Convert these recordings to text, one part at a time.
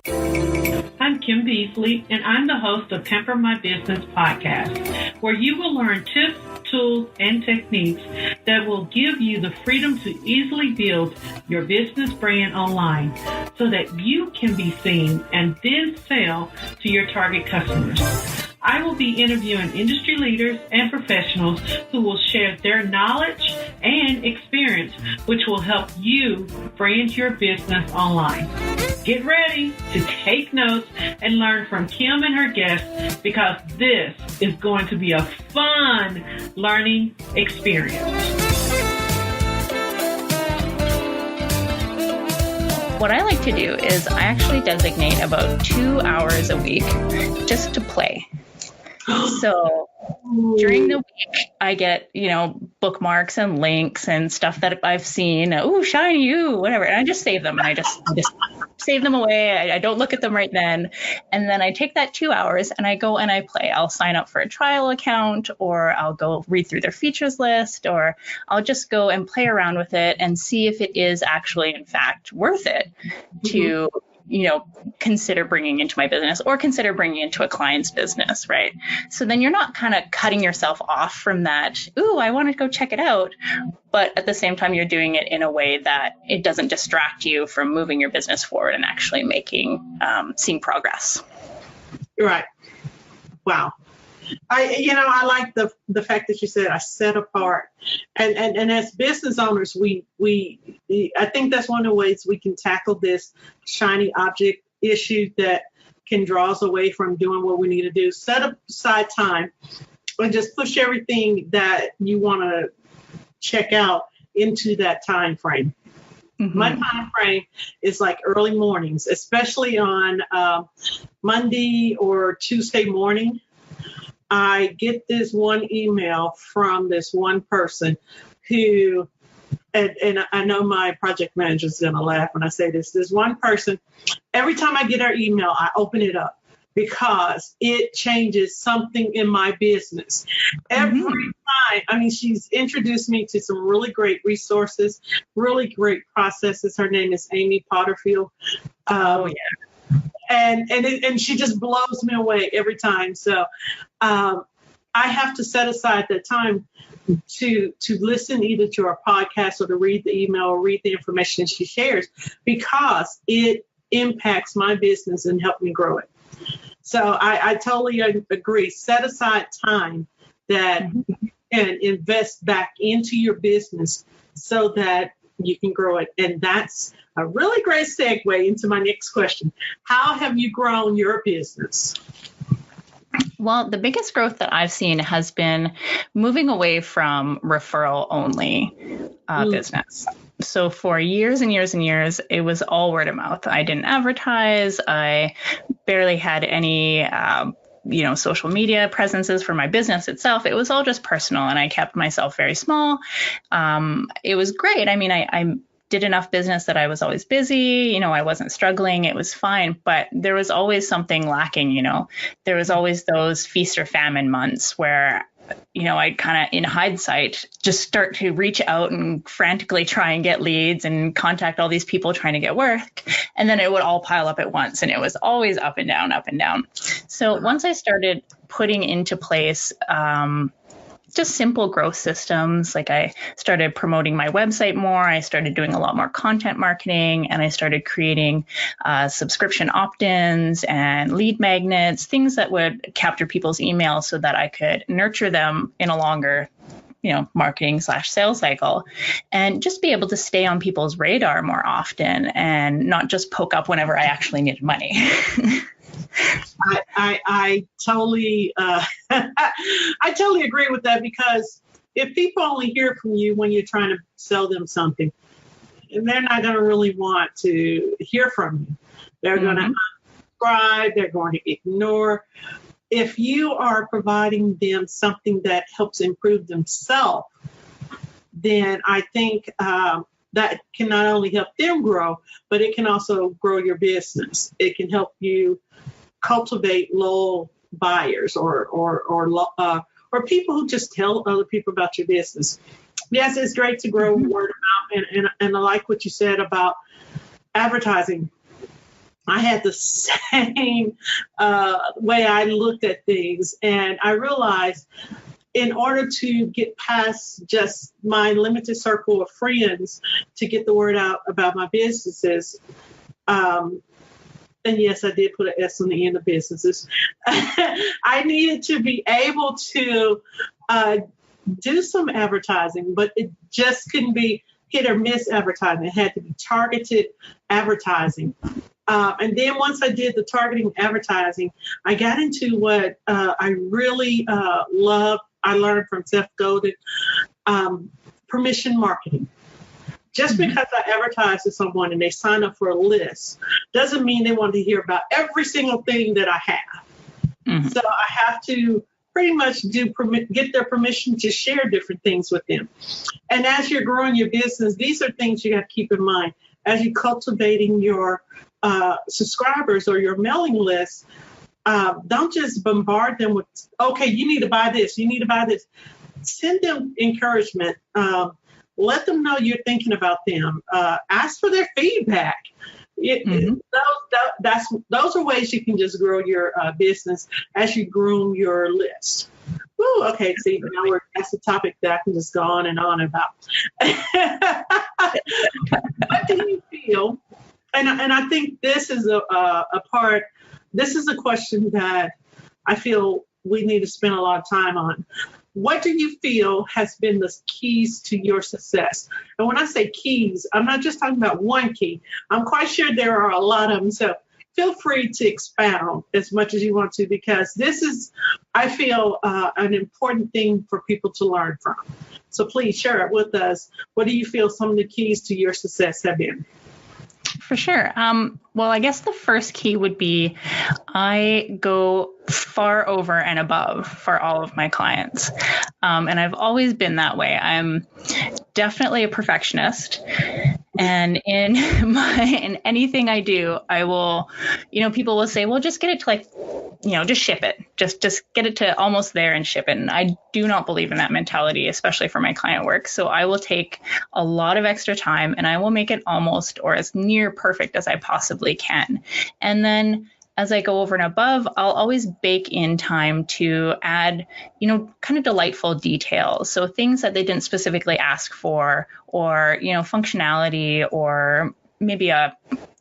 I'm Kim Beasley, and I'm the host of Pamper My Business podcast, where you will learn tips, tools, and techniques that will give you the freedom to easily build your business brand online so that you can be seen and then sell to your target customers. I will be interviewing industry leaders and professionals who will share their knowledge and experience, which will help you brand your business online. Get ready to take notes and learn from Kim and her guests, because this is going to be a fun learning experience. What I like to do is I actually designate about 2 hours a week just to play. So during the week, I get, bookmarks and links and stuff that I've seen. Oh, shiny, ooh, whatever. And I just save them. And I just save them away. I don't look at them right then. And then I take that 2 hours and I go and I play. I'll sign up for a trial account, or I'll go read through their features list, or I'll just go and play around with it and see if it is actually, in fact, worth it to consider bringing into my business or consider bringing into a client's business, right? So then you're not kind of cutting yourself off from that, ooh, I want to go check it out. But at the same time, you're doing it in a way that it doesn't distract you from moving your business forward and actually seeing progress. Right. Wow. I like the fact that you said I set apart, and as business owners, we I think that's one of the ways we can tackle this shiny object issue that can draw us away from doing what we need to do. Set aside time and just push everything that you want to check out into that time frame. Mm-hmm. My time frame is like early mornings, especially on Monday or Tuesday morning. I get this one email from this one person who, and I know my project manager is going to laugh when I say this one person, every time I get her email, I open it up because it changes something in my business. Every time, she's introduced me to some really great resources, really great processes. Her name is Amy Potterfield. And she just blows me away every time. So I have to set aside that time to listen either to her podcast or to read the email or read the information she shares, because it impacts my business and helps me grow it. So I totally agree. Set aside time that you can invest back into your business so that you can grow it. And that's a really great segue into my next question. How have you grown your business? Well, the biggest growth that I've seen has been moving away from referral only business. So for years and years and years, it was all word of mouth. I didn't advertise. I barely had any social media presences for my business itself. It was all just personal, and I kept myself very small. It was great. I did enough business that I was always busy. I wasn't struggling. It was fine, but there was always something lacking. There was always those feast or famine months where I'd kind of, in hindsight, just start to reach out and frantically try and get leads and contact all these people trying to get work. And then it would all pile up at once. And it was always up and down, up and down. So once I started putting into place just simple growth systems, like I started promoting my website more, I started doing a lot more content marketing, and I started creating subscription opt-ins and lead magnets, things that would capture people's emails so that I could nurture them in a longer marketing/sales cycle, and just be able to stay on people's radar more often and not just poke up whenever I actually needed money. I totally I totally agree with that, because if people only hear from you when you're trying to sell them something, they're not going to really want to hear from you. They're going to unsubscribe. They're going to ignore. If you are providing them something that helps improve themselves, then I think that can not only help them grow, but it can also grow your business. It can help you cultivate loyal buyers or people who just tell other people about your business. Yes, it's great to grow word of mouth, and I like what you said about advertising. I had the same way I looked at things. And I realized in order to get past just my limited circle of friends to get the word out about my businesses, and yes, I did put an S on the end of businesses, I needed to be able to do some advertising, but it just couldn't be hit or miss advertising. It had to be targeted advertising. And then once I did the targeting advertising, I got into what I really love. I learned from Seth Godin, permission marketing. Just because I advertise to someone and they sign up for a list doesn't mean they want to hear about every single thing that I have. So I have to pretty much get their permission to share different things with them. And as you're growing your business, these are things you got to keep in mind as you're cultivating your subscribers or your mailing list. Don't just bombard them with, okay, you need to buy this, you need to buy this. Send them encouragement. Let them know you're thinking about them. Ask for their feedback. Those are ways you can just grow your business as you groom your list. Ooh, okay, see, now that's a topic that I can just go on and on about. What do you feel? And I think this is this is a question that I feel we need to spend a lot of time on. What do you feel has been the keys to your success? And when I say keys, I'm not just talking about one key. I'm quite sure there are a lot of them. So feel free to expound as much as you want to, because this is, I feel, an important thing for people to learn from. So please share it with us. What do you feel some of the keys to your success have been? For sure. Well, I guess the first key would be I go far over and above for all of my clients. And I've always been that way. I'm definitely a perfectionist. And in anything I do, I will, people will say, well, just get it to just ship it. Just get it to almost there and ship it. And I do not believe in that mentality, especially for my client work. So I will take a lot of extra time and I will make it almost or as near perfect as I possibly can. And then as I go over and above, I'll always bake in time to add, kind of delightful details. So things that they didn't specifically ask for, or, functionality, or maybe an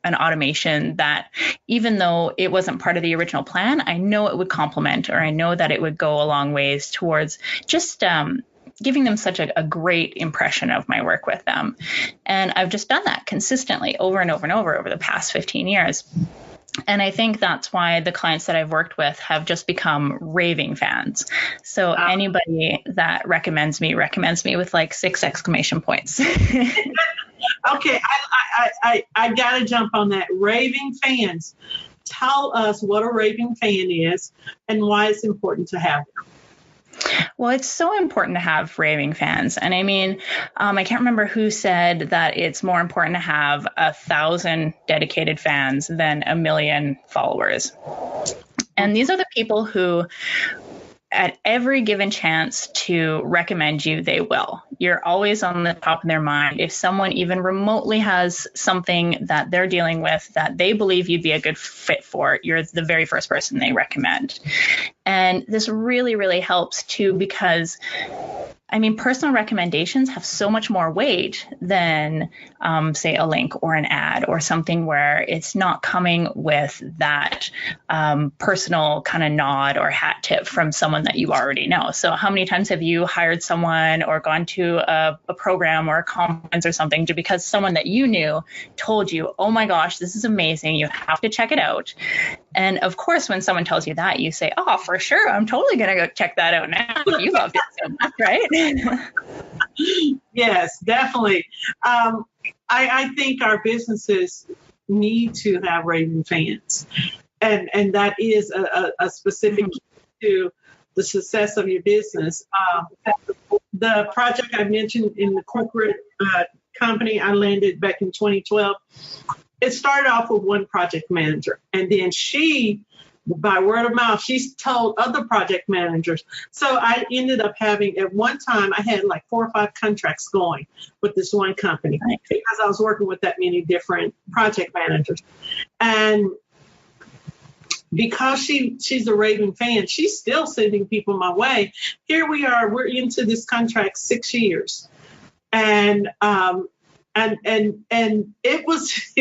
automation that even though it wasn't part of the original plan, I know it would complement, or I know that it would go a long ways towards just giving them such a great impression of my work with them. And I've just done that consistently over and over and over the past 15 years. And I think that's why the clients that I've worked with have just become raving fans. So anybody that recommends me with like 6 exclamation points. Okay, I got to jump on that. Raving fans. Tell us what a raving fan is and why it's important to have them. Well, it's so important to have raving fans. And I mean, I can't remember who said that it's more important to have 1,000 dedicated fans than 1 million followers. And these are the people who, at every given chance to recommend you, they will. You're always on the top of their mind. If someone even remotely has something that they're dealing with that they believe you'd be a good fit for, you're the very first person they recommend. And this really, really helps too, because personal recommendations have so much more weight than, say, a link or an ad or something where it's not coming with that personal kind of nod or hat tip from someone that you already know. So how many times have you hired someone or gone to a program or a conference or something because someone that you knew told you, oh my gosh, this is amazing, you have to check it out. And of course, when someone tells you that, you say, oh, for sure, I'm totally going to go check that out now if you loved it so much, right? Yes, definitely. I think our businesses need to have raving fans. And that is a specific key to the success of your business. The project I mentioned in the corporate company I landed back in 2012, it started off with one project manager, and then she by word of mouth, she's told other project managers. So I ended up having, at one time, I had like 4 or 5 contracts going with this one company because I was working with that many different project managers. And because she's a raving fan, she's still sending people my way. Here we are, we're into this contract 6 years. And it was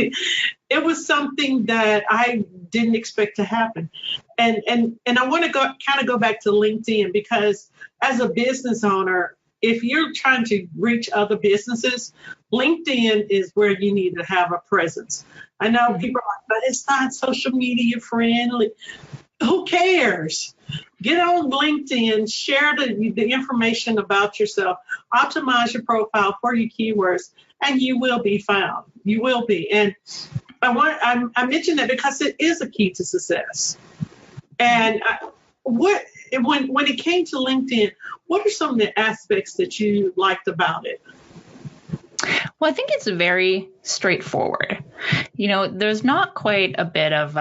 it was something that I didn't expect to happen. And I want to go back to LinkedIn, because as a business owner, if you're trying to reach other businesses, LinkedIn is where you need to have a presence. I know people are like, but it's not social media friendly. Who cares? Get on LinkedIn, share the information about yourself, optimize your profile for your keywords, and you will be found. You will be. And I mentioned that because it is a key to success. And when it came to LinkedIn, what are some of the aspects that you liked about it? Well, I think it's very straightforward. There's not quite a bit of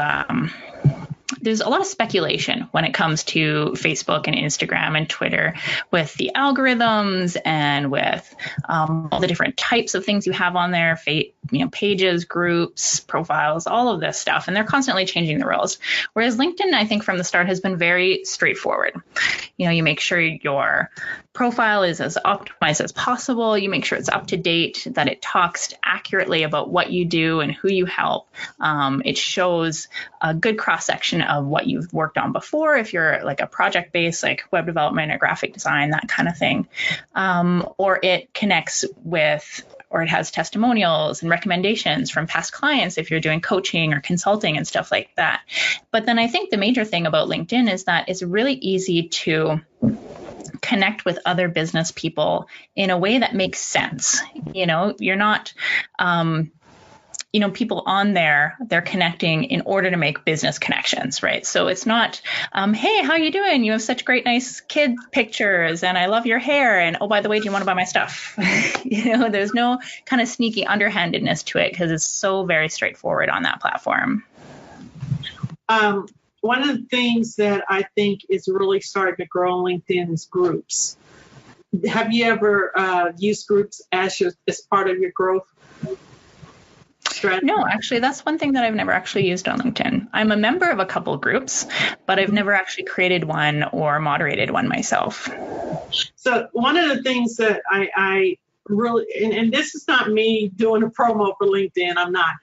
there's a lot of speculation when it comes to Facebook and Instagram and Twitter with the algorithms and with all the different types of things you have on there, pages, groups, profiles, all of this stuff. And they're constantly changing the rules. Whereas LinkedIn, I think from the start has been very straightforward. You make sure your profile is as optimized as possible. You make sure it's up to date, that it talks accurately about what you do and who you help. It shows a good cross-section of what you've worked on before, if you're like a project-based, like web development or graphic design, that kind of thing. Or it connects with, or it has testimonials and recommendations from past clients if you're doing coaching or consulting and stuff like that. But then I think the major thing about LinkedIn is that it's really easy to connect with other business people in a way that makes sense. You're not, people on there, they're connecting in order to make business connections, right? So it's not, hey, how you doing? You have such great, nice kid pictures, and I love your hair. And oh, by the way, do you want to buy my stuff? There's no kind of sneaky underhandedness to it because it's so very straightforward on that platform. One of the things that I think is really starting to grow on LinkedIn is groups. Have you ever used groups as part of your growth strategy? No, actually, that's one thing that I've never actually used on LinkedIn. I'm a member of a couple groups, but I've never actually created one or moderated one myself. So one of the things that I really, and this is not me doing a promo for LinkedIn, I'm not.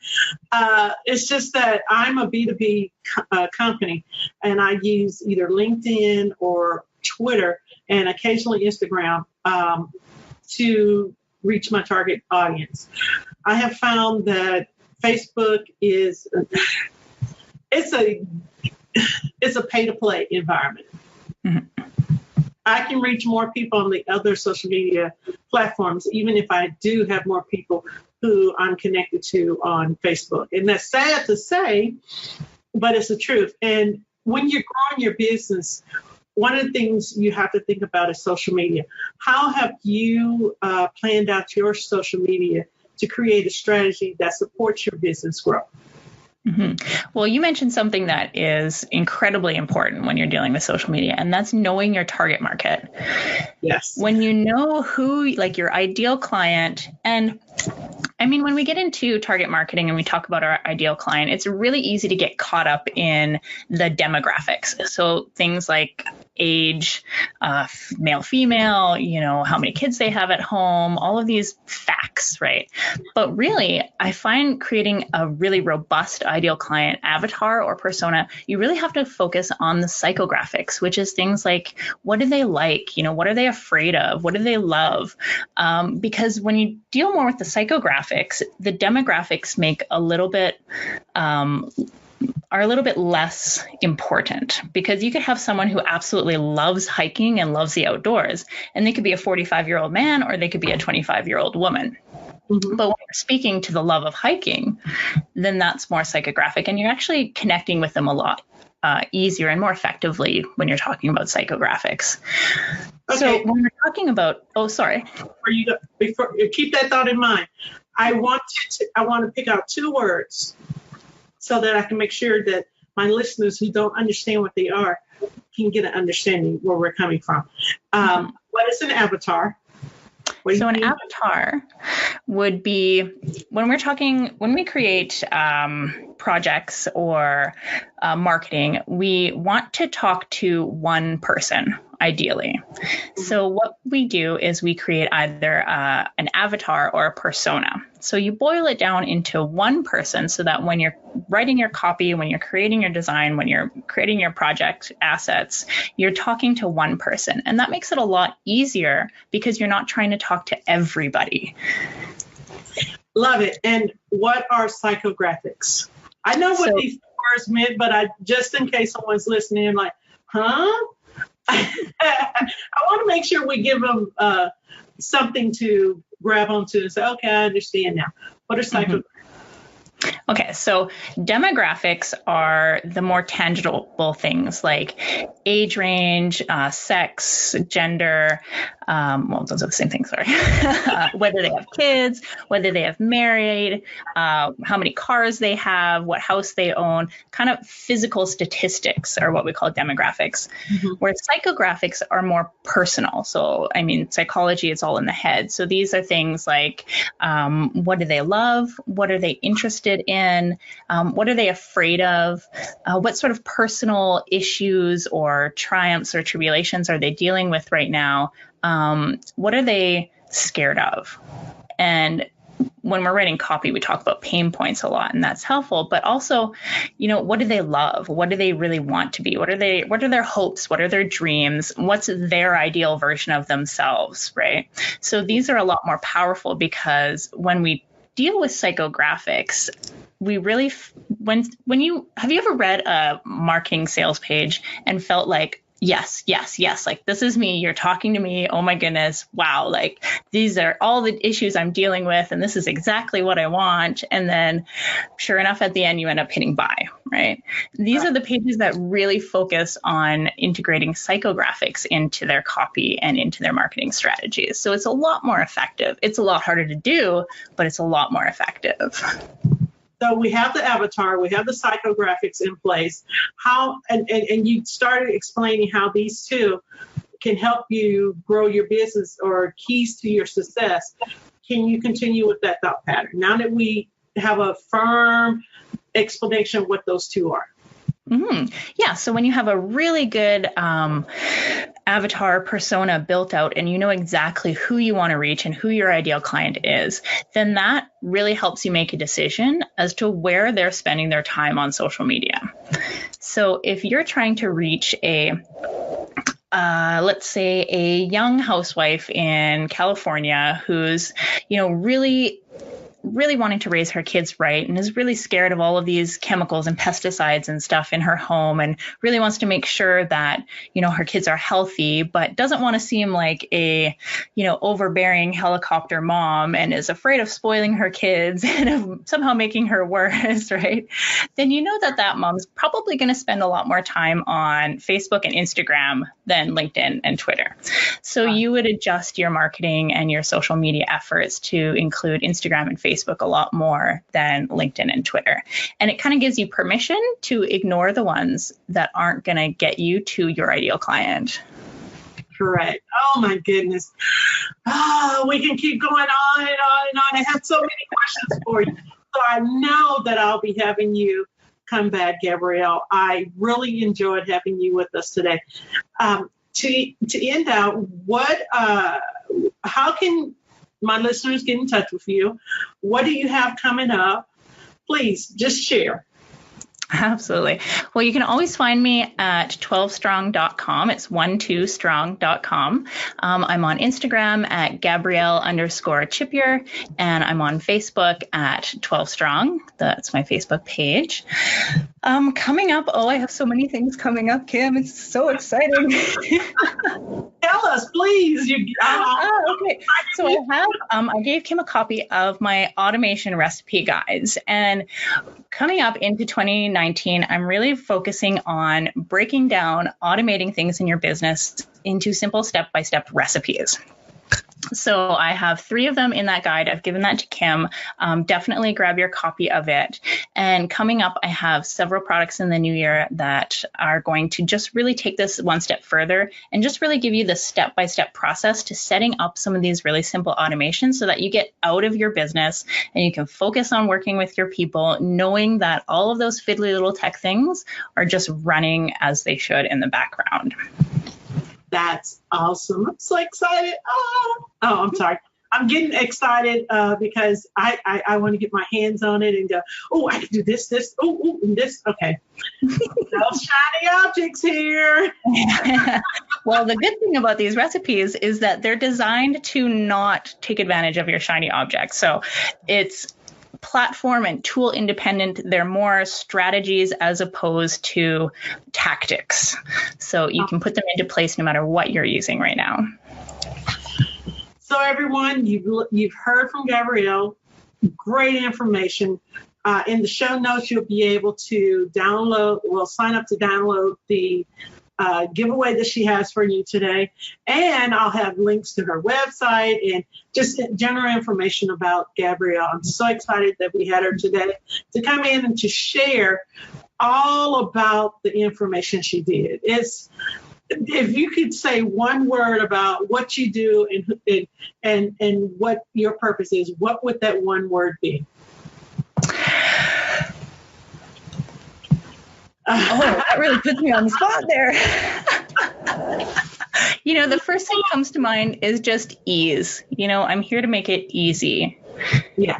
It's just that I'm a B2B company, and I use either LinkedIn or Twitter and occasionally Instagram to reach my target audience. I have found that Facebook is it's a pay-to-play environment. Mm-hmm. I can reach more people on the other social media platforms, even if I do have more people who I'm connected to on Facebook. And that's sad to say, but it's the truth. And when you're growing your business, one of the things you have to think about is social media. How have you planned out your social media to create a strategy that supports your business growth? Mm-hmm. Well, you mentioned something that is incredibly important when you're dealing with social media, and that's knowing your target market. Yes. When you know who, like your ideal client, and I mean, when we get into target marketing and we talk about our ideal client, it's really easy to get caught up in the demographics. So things like age, male, female, how many kids they have at home, all of these facts, right? But really, I find creating a really robust ideal client avatar or persona, you really have to focus on the psychographics, which is things like, what do they like? What are they afraid of? What do they love? Because when you deal more with the psychographics, the demographics are a little bit less important, because you could have someone who absolutely loves hiking and loves the outdoors, and they could be a 45-year-old man or they could be a 25-year-old woman. Mm-hmm. But when you're speaking to the love of hiking, then that's more psychographic, and you're actually connecting with them a lot easier and more effectively when you're talking about psychographics. Okay. So when we're talking about, Before you keep that thought in mind, I want to pick out 2 words so that I can make sure that my listeners who don't understand what they are can get an understanding where we're coming from. What is an avatar? So an avatar would be when we create projects or marketing, we want to talk to one person, ideally. So what we do is we create either an avatar or a persona. So you boil it down into one person so that when you're writing your copy, when you're creating your design, when you're creating your project assets, you're talking to one person. And that makes it a lot easier because you're not trying to talk to everybody. Love it. And what are psychographics? I know what these words meant, but just in case someone's listening, like, huh? I want to make sure we give them something to grab onto and say, okay, I understand now. What are psychographics? Okay, so demographics are the more tangible things like age range, sex, gender. Well, those are the same things, sorry. Whether they have kids, whether they have married, how many cars they have, what house they own, kind of physical statistics are what we call demographics. Where psychographics are more personal. So, I mean, psychology, it's all in the head. So these are things like what do they love? What are they interested in? What are they afraid of? What sort of personal issues or triumphs or tribulations are they dealing with right now? What are they scared of? And when we're writing copy, we talk about pain points a lot, and that's helpful. But also, what do they love? What do they really want to be? What are their hopes? What are their dreams? What's their ideal version of themselves, right? So these are a lot more powerful because when we deal with psychographics, we really, have you ever read a marketing sales page and felt like, yes, like this is me, you're talking to me, oh my goodness, wow, like these are all the issues I'm dealing with and this is exactly what I want. And then sure enough, at the end, you end up hitting buy, right? These are the pages that really focus on integrating psychographics into their copy and into their marketing strategies. So it's a lot more effective. It's a lot harder to do, but it's a lot more effective. So we have the avatar, we have the psychographics in place. How and you started explaining how these two can help you grow your business or keys to your success. Can you continue with that thought pattern now that we have a firm explanation of what those two are? Yeah. So when you have a really good avatar persona built out and you know exactly who you want to reach and who your ideal client is, then that really helps you make a decision as to where they're spending their time on social media. So if you're trying to reach let's say a young housewife in California who's, really wanting to raise her kids right and is really scared of all of these chemicals and pesticides and stuff in her home and really wants to make sure that, her kids are healthy, but doesn't want to seem like a, overbearing helicopter mom and is afraid of spoiling her kids and of somehow making her worse, right? Then that mom's probably going to spend a lot more time on Facebook and Instagram than LinkedIn and Twitter. So you would adjust your marketing and your social media efforts to include Instagram and Facebook a lot more than LinkedIn and Twitter. And it kind of gives you permission to ignore the ones that aren't going to get you to your ideal client. Correct. Oh my goodness. We can keep going on and on and on. I have so many questions for you. So I know that I'll be having you come back, Gabrielle. I really enjoyed having you with us today. To end out, how can my listeners get in touch with you? What do you have coming up? Please just share. Absolutely. Well, you can always find me at 12strong.com. It's 12strong.com. I'm on Instagram at Gabrielle_Chipeur, and I'm on Facebook at 12strong. That's my Facebook page. Coming up, I have so many things coming up, Kim. It's so exciting. Tell us, please. Okay. So I gave Kim a copy of my automation recipe guides, and coming up into 2019, I'm really focusing on breaking down automating things in your business into simple step-by-step recipes. So I have 3 of them in that guide. I've given that to Kim. Definitely grab your copy of it. And coming up, I have several products in the new year that are going to just really take this one step further and just really give you the step-by-step process to setting up some of these really simple automations so that you get out of your business and you can focus on working with your people, knowing that all of those fiddly little tech things are just running as they should in the background. That's awesome. I'm so excited. Oh, I'm sorry. I'm getting excited because I want to get my hands on it and go, oh, I can do this, and this. Okay. Those shiny objects here. Well, the good thing about these recipes is that they're designed to not take advantage of your shiny objects. So it's platform and tool independent. They're more strategies as opposed to tactics. So you can put them into place no matter what you're using right now. So everyone, you've heard from Gabrielle. Great information. In the show notes, you'll be able to sign up to download the giveaway that she has for you today. And I'll have links to her website and just general information about Gabrielle. I'm so excited that we had her today to come in and to share all about the information she did. If you could say one word about what you do and what your purpose is, what would that one word be? Oh, that really puts me on the spot there. The first thing that comes to mind is just ease. I'm here to make it easy. Yeah,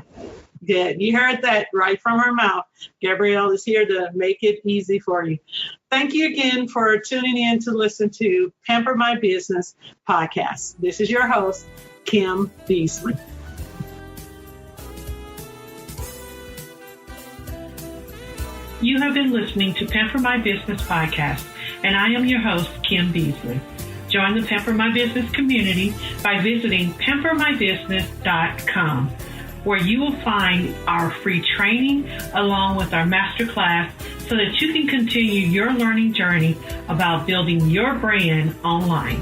good. You heard that right from her mouth. Gabrielle is here to make it easy for you. Thank you again for tuning in to listen to Pamper My Business podcast. This is your host, Kim Beasley. You have been listening to Pamper My Business podcast, and I am your host, Kim Beasley. Join the Pamper My Business community by visiting pampermybusiness.com, where you will find our free training along with our masterclass so that you can continue your learning journey about building your brand online.